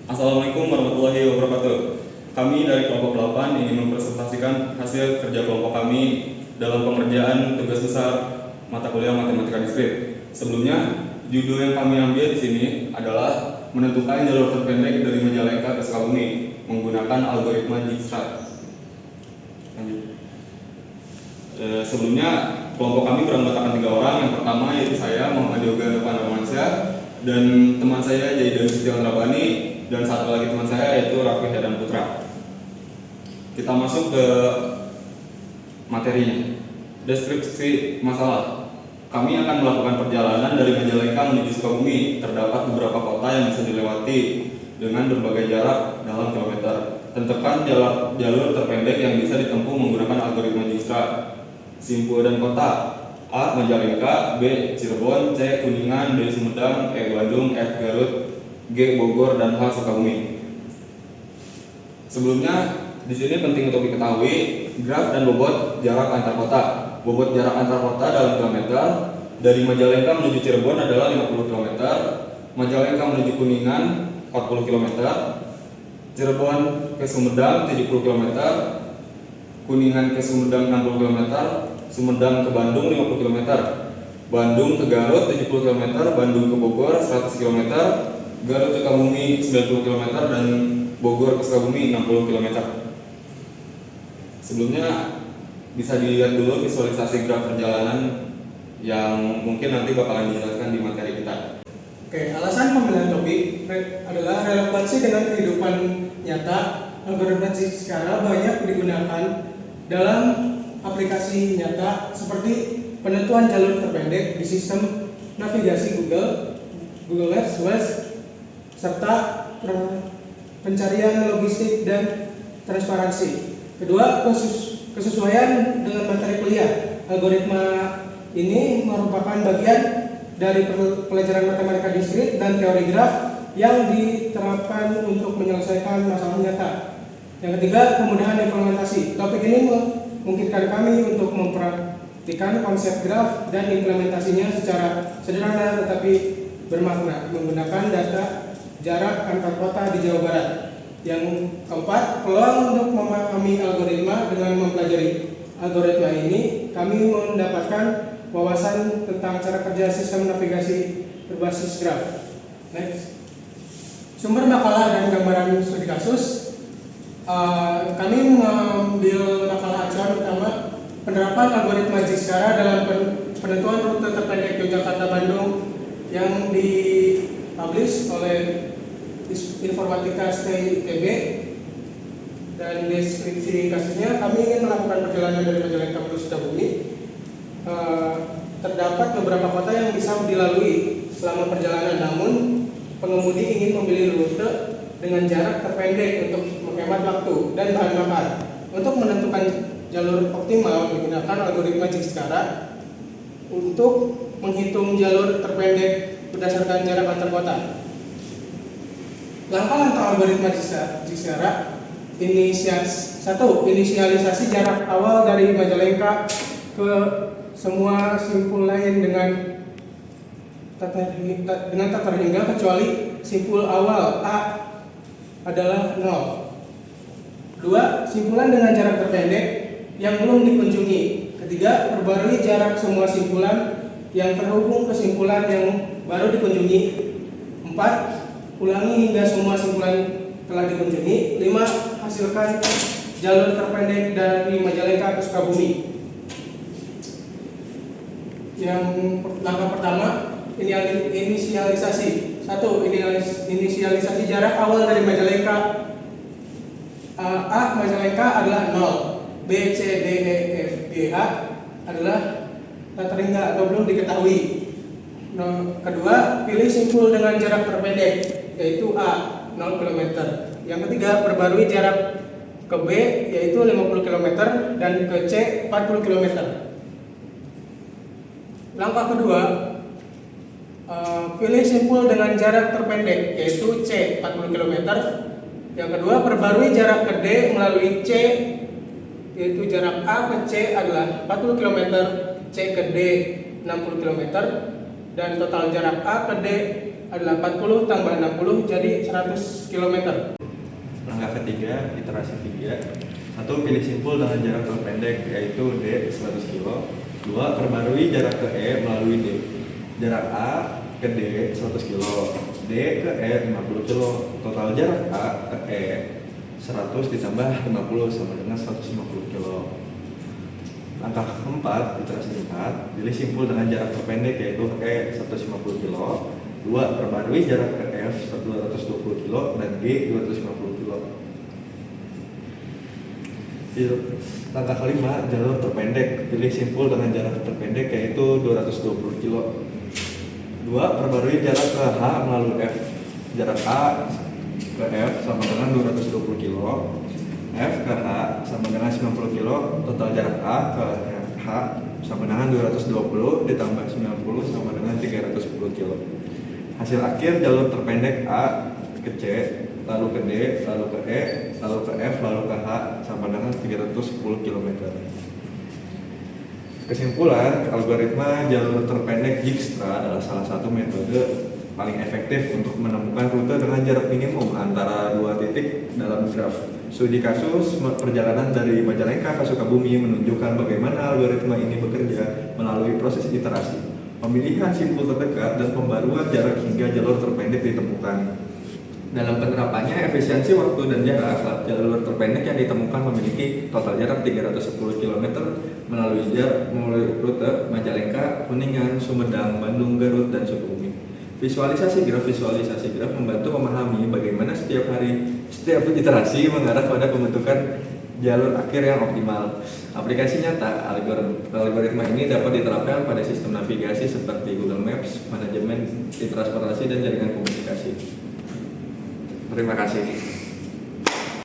Assalamualaikum warahmatullahi wabarakatuh. Kami dari kelompok 8 ingin mempresentasikan hasil kerja kelompok kami dalam pengerjaan tugas besar mata kuliah matematika diskrit. Sebelumnya, judul yang kami ambil di sini adalah menentukan jalur terpendek dari Majalengka ke Sukabumi menggunakan algoritma Dijkstra. Sebelumnya, kelompok kami beranggotakan 3 orang. Yang pertama yaitu saya, Muhammad Yoga Novan Romansyah, dan teman saya Jaidan Setiawan Rabani, dan satu lagi teman saya yaitu Raffi Hedan Putra. Kita masuk ke materinya. Deskripsi masalah. Kami akan melakukan perjalanan dari Majalengka menuju Sukabumi. Terdapat beberapa kota yang bisa dilewati dengan berbagai jarak dalam kilometer. Tentukan jalur terpendek yang bisa ditempuh menggunakan algoritma Dijkstra. Simpul dan kota: A. Majalengka, B. Cirebon, C. Kuningan, D. Sumedang, E. Bandung, F. Garut, G. Bogor, dan H. Sukabumi. Sebelumnya, di sini penting untuk diketahui graf dan bobot jarak antar kota. Bobot jarak antar kota dalam kilometer dari Majalengka menuju Cirebon adalah 50 km, Majalengka menuju Kuningan 40 km, Cirebon ke Sumedang 70 km, Kuningan ke Sumedang 60 km, Sumedang ke Bandung 50 km, Bandung ke Garut 70 km, Bandung ke Bogor 100 km, Garut ke Sukabumi 90 km, dan Bogor ke Sukabumi 60 km. Sebelumnya bisa dilihat dulu visualisasi graf perjalanan yang mungkin nanti bakalan dijelaskan di materi kita. Oke, alasan pemilihan topik adalah relevansi dengan kehidupan nyata. Algoritma Dijkstra banyak digunakan dalam aplikasi nyata seperti penentuan jalur terpendek di sistem navigasi Google Earth, Waze, serta pencarian logistik dan transparansi. Kedua, kesesuaian dengan materi kuliah. Algoritma ini merupakan bagian dari pelajaran matematika diskrit dan teori graf yang diterapkan untuk menyelesaikan masalah nyata. Yang ketiga, kemudahan implementasi. Topik ini memungkinkan kami untuk mempraktikkan konsep graf dan implementasinya secara sederhana tetapi bermakna menggunakan data jarak antar kota di Jawa Barat. Yang keempat, peluang untuk memahami algoritma. Dengan mempelajari algoritma ini, kami mendapatkan wawasan tentang cara kerja sistem navigasi berbasis graf. Next. Sumber makalah dan gambaran studi kasus. Kami mengambil makalah acuan utama penerapan algoritma Dijkstra dalam penentuan rute terpendek Yogyakarta-Bandung yang dipublish oleh Informatika STI ITB. Dan deskripsi kasusnya, kami ingin melakukan perjalanan dari Majalengka menuju Sukabumi. Terdapat beberapa kota yang bisa dilalui selama perjalanan, namun pengemudi ingin memilih rute dengan jarak terpendek untuk menghemat waktu dan bahan bakar. Untuk menentukan jalur optimal menggunakan algoritma Dijkstra untuk menghitung jalur terpendek berdasarkan jarak antar kota. Langkah-langkah algoritma Dijkstra. Inisialisasi jarak awal dari Majalengka ke semua simpul lain dengan tak terhingga kecuali simpul awal A adalah 0. 2. Simpulan dengan jarak terpendek yang belum dikunjungi. Ketiga, perbarui jarak semua simpulan yang terhubung ke simpulan yang baru dikunjungi. 4. Ulangi hingga semua simpulan telah dikunjungi. 5. Hasilkan jalur terpendek dari Majalengka ke Sukabumi. Yang langkah pertama, inisialisasi. 1. Inisialisasi jarak awal dari Majalengka. A. Majalengka adalah 0. B, C, D, E, F, G, H adalah tak terhingga atau belum diketahui. Kedua, pilih simpul dengan jarak terpendek, yaitu A, 0 km. Yang ketiga, perbarui jarak ke B, yaitu 50 km, dan ke C, 40 km. Langkah kedua, pilih simpul dengan jarak terpendek, yaitu C, 40 km. Yang kedua, perbarui jarak ke D melalui C, yaitu jarak A ke C adalah 40 km, C ke D 60 km, dan total jarak A ke D adalah 40 tambah 60 jadi 100 km. Langkah ketiga, iterasi 3. 1. Pilih simpul dengan jarak terpendek yaitu D 100 km. 2. Perbarui jarak ke E melalui D. Jarak A ke D 100 km, D ke E 50 km. Total jarak A ke E 100 ditambah 50 sama dengan 150 km. Langkah keempat, iterasi 4. Pilih simpul dengan jarak terpendek yaitu E 150 km. 2. Perbarui jarak ke F 220 km dan G 250 km. Langkah kelima, jalur terpendek. Pilih simpul dengan jarak terpendek yaitu 220 km. 2. Perbarui jarak ke H melalui F. Jarak A ke F sama dengan 220 km. F ke H sama dengan 90 km. Total jarak A ke H sama dengan 220 ditambah 90 sama dengan 310 km. Hasil akhir jalur terpendek A ke C, lalu ke D, lalu ke E, lalu ke F, lalu ke H sama dengan 310 km. Kesimpulan, algoritma jalur terpendek Dijkstra adalah salah satu metode paling efektif untuk menemukan rute dengan jarak minimum antara dua titik dalam graf. Studi kasus perjalanan dari Majalengka ke Sukabumi menunjukkan bagaimana algoritma ini bekerja melalui proses iterasi, pemilihan simpul terdekat, dan pembaruan jarak hingga jalur terpendek ditemukan. Dalam penerapannya, efisiensi waktu dan jarak, jalur terpendek yang ditemukan memiliki total jarak 310 km melalui rute Majalengka, Kuningan, Sumedang, Bandung, Garut, dan Sukabumi. Visualisasi graf membantu memahami bagaimana setiap iterasi mengarah pada pembentukan jalur akhir yang optimal. Aplikasi nyata algoritma ini dapat diterapkan pada sistem navigasi seperti Google Maps, manajemen transportasi, dan jaringan komunikasi. Terima kasih.